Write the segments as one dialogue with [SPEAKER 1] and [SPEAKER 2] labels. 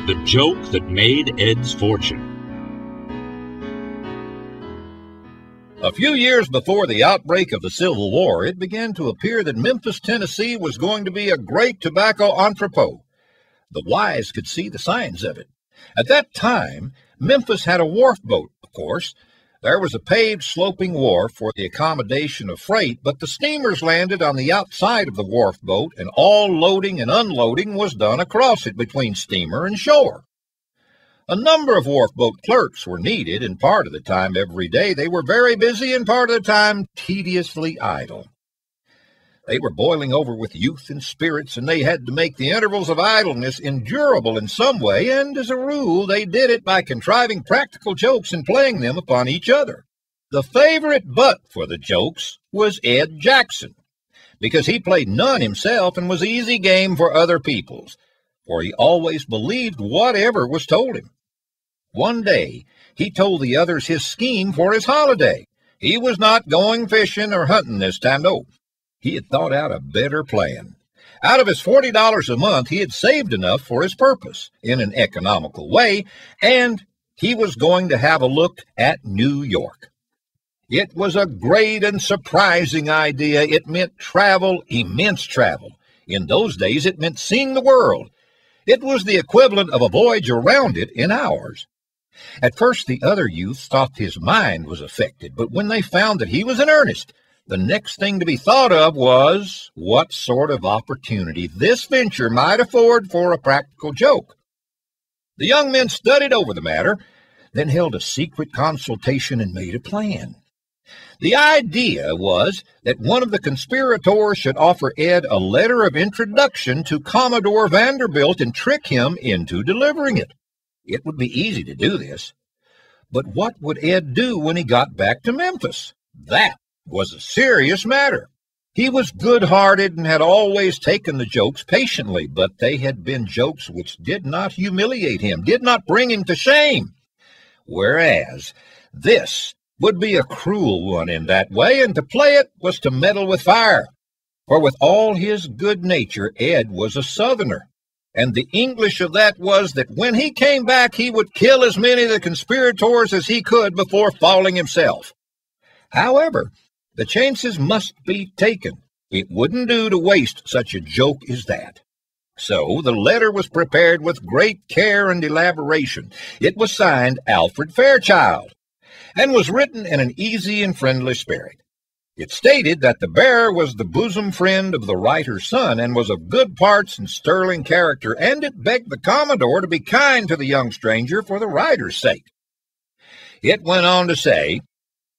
[SPEAKER 1] The joke that made Ed's fortune.
[SPEAKER 2] A few years before the outbreak of the Civil War, it began to appear that Memphis, Tennessee was going to be a great tobacco entrepot. The wise could see the signs of it. At that time, Memphis had a wharf boat, of course. There was a paved, sloping wharf for the accommodation of freight, but the steamers landed on the outside of the wharf boat, and all loading and unloading was done across it between steamer and shore. A number of wharf boat clerks were needed, and part of the time every day they were very busy, and part of the time tediously idle. They were boiling over with youth and spirits, and they had to make the intervals of idleness endurable in some way, and as a rule they did it by contriving practical jokes and playing them upon each other. The favorite butt for the jokes was Ed Jackson, because he played none himself and was easy game for other people's, for he always believed whatever was told him. One day he told the others his scheme for his holiday. He was not going fishing or hunting this time, no. He had thought out a better plan. Out of his $40 a month, he had saved enough for his purpose in an economical way, and he was going to have a look at New York. It was a great and surprising idea. It meant travel, immense travel. In those days, it meant seeing the world. It was the equivalent of a voyage around it in hours. At first, the other youths thought his mind was affected, but when they found that he was in earnest, the next thing to be thought of was what sort of opportunity this venture might afford for a practical joke. The young men studied over the matter, then held a secret consultation and made a plan. The idea was that one of the conspirators should offer Ed a letter of introduction to Commodore Vanderbilt and trick him into delivering it. It would be easy to do this. But what would Ed do when he got back to Memphis? That was a serious matter. He was good-hearted and had always taken the jokes patiently, but they had been jokes which did not humiliate him, did not bring him to shame. Whereas this would be a cruel one in that way, and to play it was to meddle with fire. For with all his good nature, Ed was a Southerner, and the English of that was that when he came back, he would kill as many of the conspirators as he could before falling himself. However, the chances must be taken. It wouldn't do to waste such a joke as that. So the letter was prepared with great care and elaboration. It was signed Alfred Fairchild, and was written in an easy and friendly spirit. It stated that the bearer was the bosom friend of the writer's son, and was of good parts and sterling character, and it begged the Commodore to be kind to the young stranger for the writer's sake. It went on to say,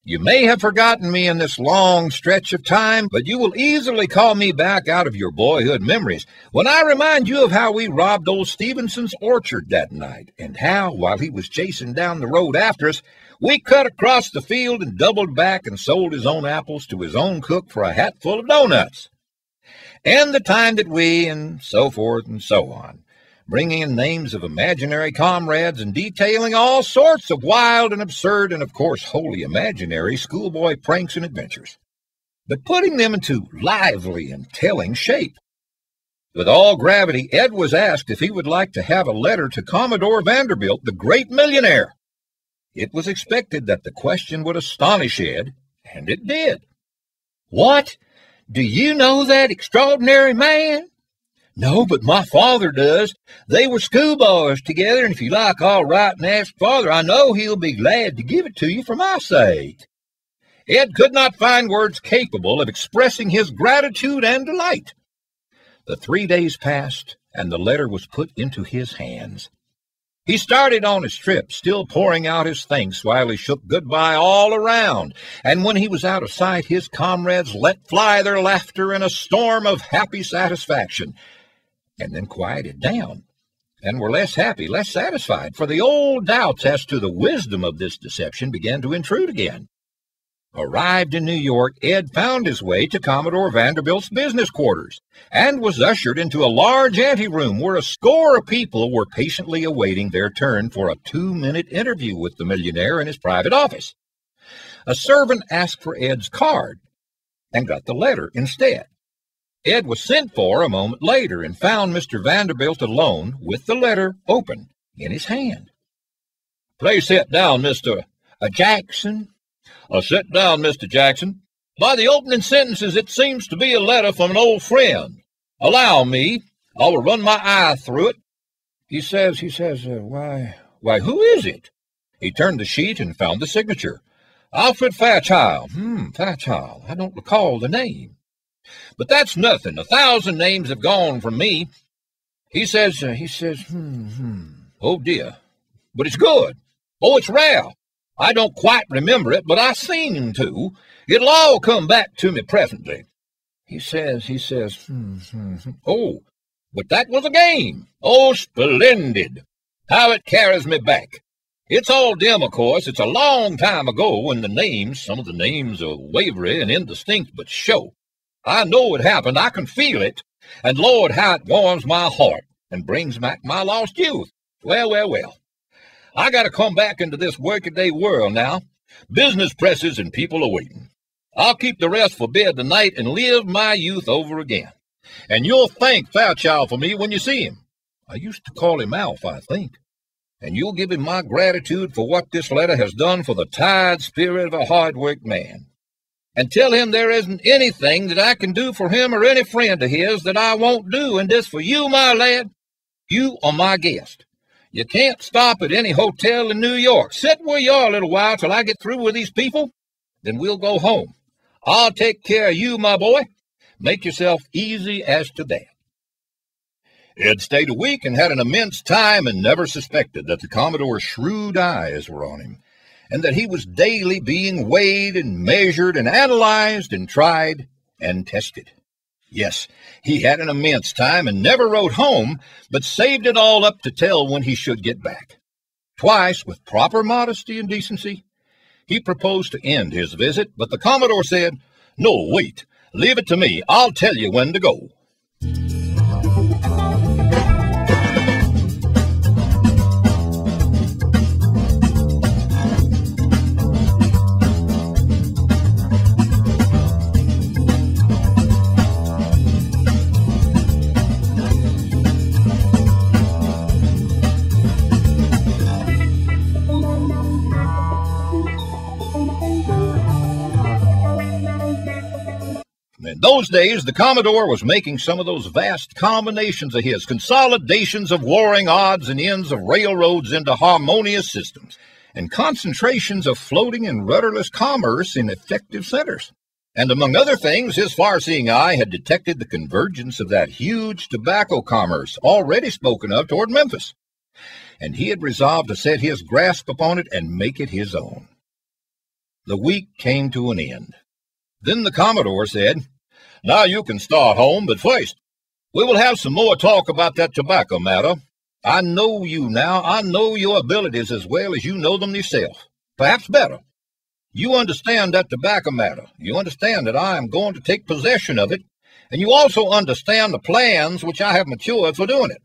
[SPEAKER 2] "You may have forgotten me in this long stretch of time, but you will easily call me back out of your boyhood memories when I remind you of how we robbed old Stevenson's orchard that night, and how, while he was chasing down the road after us, we cut across the field and doubled back and sold his own apples to his own cook for a hatful of doughnuts. And the time that we," and so forth and so on, bringing in names of imaginary comrades and detailing all sorts of wild and absurd and, of course, wholly imaginary schoolboy pranks and adventures, but putting them into lively and telling shape. With all gravity, Ed was asked if he would like to have a letter to Commodore Vanderbilt, the great millionaire. It was expected that the question would astonish Ed, and it did. "What? Do you know that extraordinary man?" "No, but my father does. They were schoolboys together, and if you like, I'll write and ask father. I know he'll be glad to give it to you for my sake." Ed could not find words capable of expressing his gratitude and delight. The 3 days passed, and the letter was put into his hands. He started on his trip, still pouring out his thanks while he shook goodbye all around, and when he was out of sight, his comrades let fly their laughter in a storm of happy satisfaction, and then quieted down, and were less happy, less satisfied, for the old doubts as to the wisdom of this deception began to intrude again. Arrived in New York, Ed found his way to Commodore Vanderbilt's business quarters, and was ushered into a large anteroom where a score of people were patiently awaiting their turn for a 2-minute interview with the millionaire in his private office. A servant asked for Ed's card, and got the letter instead. Ed was sent for a moment later, and found Mr. Vanderbilt alone with the letter open. in his hand. "Please sit down, Mr. Jackson." "Sit down, Mr. Jackson. By the opening sentences, it seems to be a letter from an old friend. Allow me. I will run my eye through it." He says, why, who is it?" He turned the sheet and found the signature. "Alfred Fairchild." Fairchild. I don't recall the name. "But that's nothing. 1,000 names have gone from me." He says, "Oh, dear. But it's good. Oh, it's rare. I don't quite remember it, but I seem to. It'll all come back to me presently." He says, "Oh, but that was a game. Oh, splendid. How it carries me back. It's all dim, of course. It's a long time ago, and some of the names are wavery and indistinct, but show. I know it happened. I can feel it. And Lord, how it warms my heart and brings back my lost youth. Well. I got to come back into this workaday world now. Business presses and people are waiting. I'll keep the rest for bed tonight and live my youth over again. And you'll thank Fairchild for me when you see him. I used to call him Alf, I think. And you'll give him my gratitude for what this letter has done for the tired spirit of a hard-worked man. And tell him there isn't anything that I can do for him or any friend of his that I won't do, and this for you, my lad. You are my guest. You can't stop at any hotel in New York. Sit where you are a little while till I get through with these people. Then we'll go home. I'll take care of you, my boy. Make yourself easy as to that." Ed stayed a week and had an immense time and never suspected that the Commodore's shrewd eyes were on him, and that he was daily being weighed and measured and analyzed and tried and tested. Yes, he had an immense time and never wrote home, but saved it all up to tell when he should get back. Twice, with proper modesty and decency, he proposed to end his visit, but the Commodore said, "No, wait. Leave it to me. I'll tell you when to go." In those days, the Commodore was making some of those vast combinations of his, consolidations of warring odds and ends of railroads into harmonious systems, and concentrations of floating and rudderless commerce in effective centers. And among other things, his far-seeing eye had detected the convergence of that huge tobacco commerce already spoken of toward Memphis, and he had resolved to set his grasp upon it and make it his own. The week came to an end. Then the Commodore said, "Now you can start home, but first, we will have some more talk about that tobacco matter. I know you now. I know your abilities as well as you know them yourself, perhaps better. You understand that tobacco matter. You understand that I am going to take possession of it, and you also understand the plans which I have matured for doing it.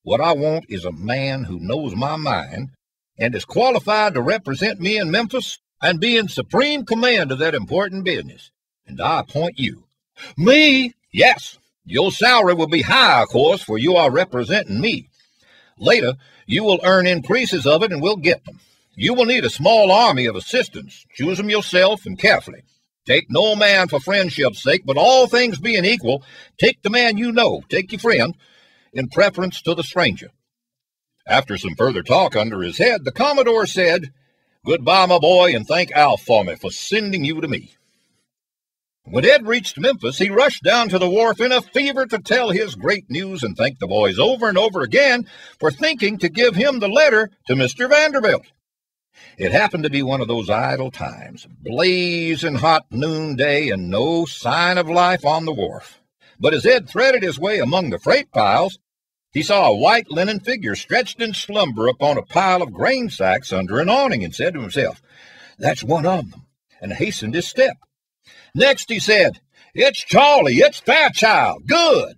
[SPEAKER 2] What I want is a man who knows my mind and is qualified to represent me in Memphis and be in supreme command of that important business. And I appoint you." "Me?" "Yes. Your salary will be high, of course, for you are representing me. Later, you will earn increases of it, and we'll get them. You will need a small army of assistants. Choose them yourself and carefully. Take no man for friendship's sake, but all things being equal, take the man you know, take your friend, in preference to the stranger." After some further talk under his head, the Commodore said, "Goodbye, my boy, and thank Alf for me for sending you to me." When Ed reached Memphis, he rushed down to the wharf in a fever to tell his great news and thank the boys over and over again for thinking to give him the letter to Mr. Vanderbilt. It happened to be one of those idle times, blazing hot noonday, and no sign of life on the wharf. But as Ed threaded his way among the freight piles, he saw a white linen figure stretched in slumber upon a pile of grain sacks under an awning, and said to himself, "That's one of them," and hastened his step. Next he said, "It's Charlie, it's Fairchild, good,"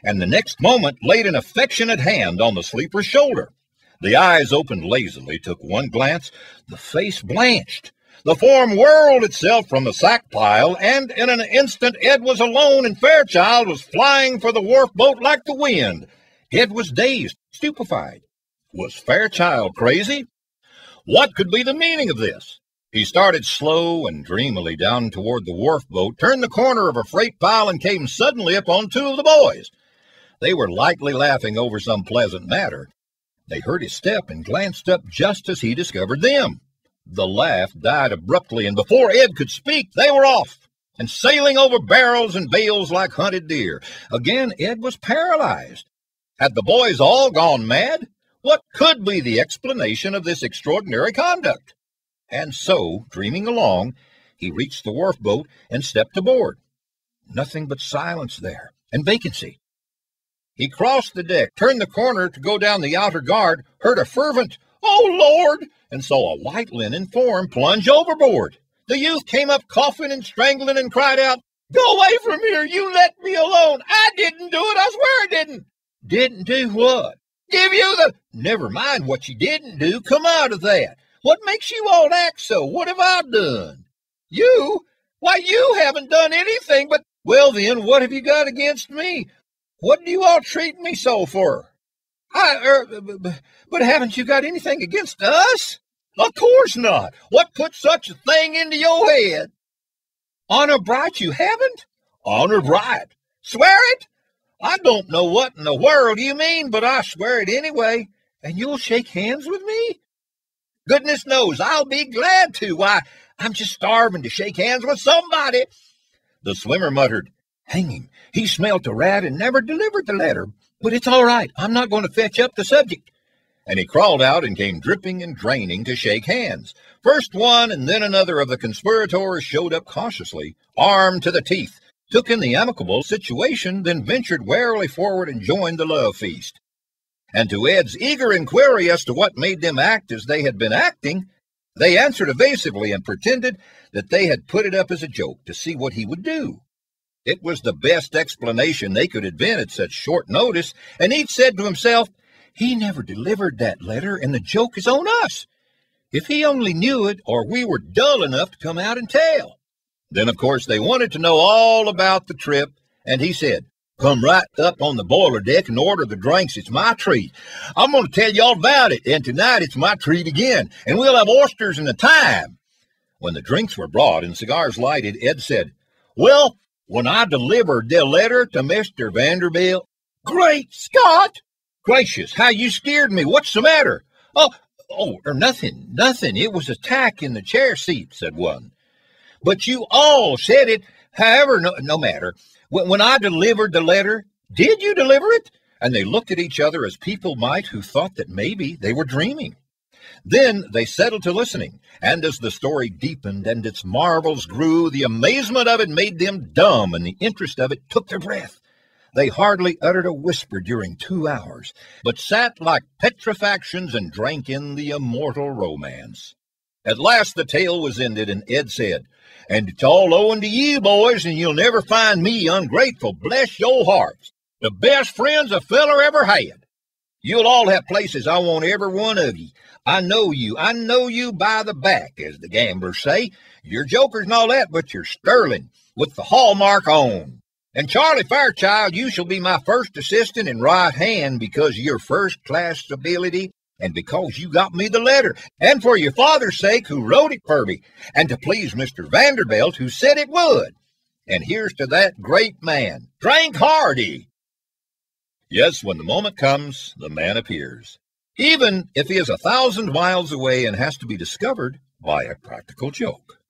[SPEAKER 2] and the next moment laid an affectionate hand on the sleeper's shoulder. The eyes opened lazily, took one glance, the face blanched, the form whirled itself from the sack pile, and in an instant Ed was alone, and Fairchild was flying for the wharf boat like the wind. Ed was dazed, stupefied. Was Fairchild crazy? What could be the meaning of this? He started slow and dreamily down toward the wharf boat, turned the corner of a freight pile, and came suddenly upon two of the boys. They were lightly laughing over some pleasant matter. They heard his step and glanced up just as he discovered them. The laugh died abruptly, and before Ed could speak, they were off and sailing over barrels and bales like hunted deer. Again, Ed was paralyzed. Had the boys all gone mad? What could be the explanation of this extraordinary conduct? And so, dreaming along, he reached the wharf boat and stepped aboard. Nothing but silence there, and vacancy. He crossed the deck, turned the corner to go down the outer guard, heard a fervent, "Oh, Lord!" and saw a white linen form plunge overboard. The youth came up coughing and strangling and cried out, "Go away from here! You let me alone! I didn't do it! I swear I didn't!" "Didn't do what?" "Give you the—" "Never mind what you didn't do. Come out of that. What makes you all act so? What have I done?" "You? Why, you haven't done anything but—" "Well, then, what have you got against me? What do you all treat me so for?" But haven't you got anything against us?" "Of course not. What put such a thing into your head?" "Honor bright, you haven't?" "Honor bright. Swear it?" "I don't know what in the world you mean, but I swear it anyway." "And you'll shake hands with me?" "Goodness knows I'll be glad to. Why, I'm just starving to shake hands with somebody." The swimmer muttered, "Hang him. He smelt a rat and never delivered the letter. But it's all right. I'm not going to fetch up the subject." And he crawled out and came dripping and draining to shake hands. First one and then another of the conspirators showed up cautiously, armed to the teeth, took in the amicable situation, then ventured warily forward and joined the love feast. And to Ed's eager inquiry as to what made them act as they had been acting, they answered evasively and pretended that they had put it up as a joke to see what he would do. It was the best explanation they could invent at such short notice, and each said to himself, "He never delivered that letter, and the joke is on us. If he only knew it, or we were dull enough to come out and tell." Then, of course, they wanted to know all about the trip, and he said, "Come right up on the boiler deck and order the drinks. It's my treat. I'm going to tell you all about it, and tonight it's my treat again, and we'll have oysters and a time." When the drinks were brought and cigars lighted, Ed said, "Well, when I delivered the letter to Mr. Vanderbilt—" "Great Scott!" "Gracious, how you scared me. What's the matter?" Nothing. It was a tack in the chair seat," said one. "But you all said it. However, no matter. When I delivered the letter—" "Did you deliver it?" And they looked at each other as people might who thought that maybe they were dreaming. Then they settled to listening, and as the story deepened and its marvels grew, the amazement of it made them dumb, and the interest of it took their breath. They hardly uttered a whisper during 2 hours, but sat like petrifactions and drank in the immortal romance. At last the tale was ended, and Ed said, "And it's all owing to you, boys, and you'll never find me ungrateful. Bless your hearts. The best friends a feller ever had. You'll all have places I want every one of ye. I know you by the back, as the gamblers say. You're jokers and all that, but you're sterling, with the hallmark on. And Charlie Fairchild, you shall be my first assistant and right hand because of your first-class ability and because you got me the letter, and for your father's sake who wrote it for me, and to please Mr. Vanderbilt who said it would. And here's to that great man. Drink hearty." Yes, when the moment comes, the man appears, even if he is 1,000 miles away and has to be discovered by a practical joke.